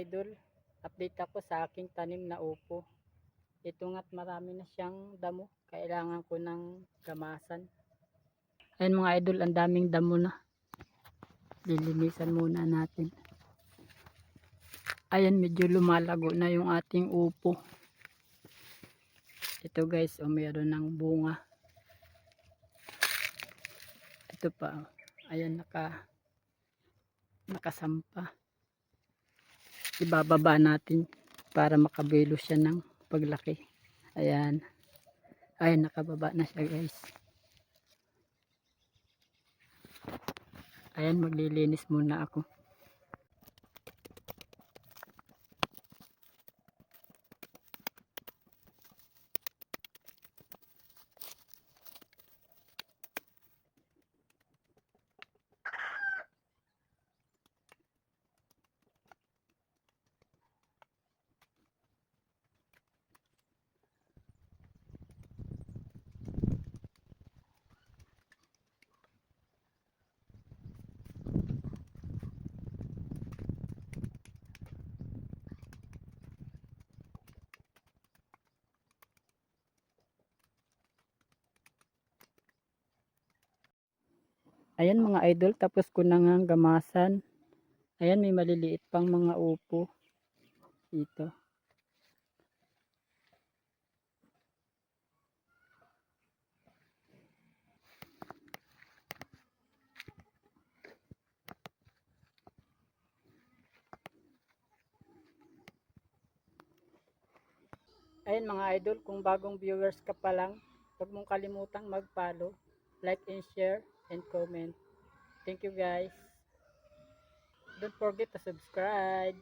idol, update ako sa aking tanim na upo. Ito nga't marami na siyang damo, kailangan ko ng gamasan. Ayan mga idol, ang daming damo na. Lilinisan muna natin. Ayan, medyo lumalago na yung ating upo. Ito guys, mayroon ng bunga. Ito pa, ayan, nakasampa. Ibababa natin para makabelo siya ng paglaki. Ayan. Ayan, nakababa na siya guys. Ayan, maglilinis muna ako. Ayan mga idol, tapos ko na nga gamasan. Ayan, may maliliit pang mga upo dito. Ayan mga idol, kung bagong viewers ka pa lang, huwag mong kalimutang mag-follow, like and share, and comment. Thank you guys. Don't forget to subscribe.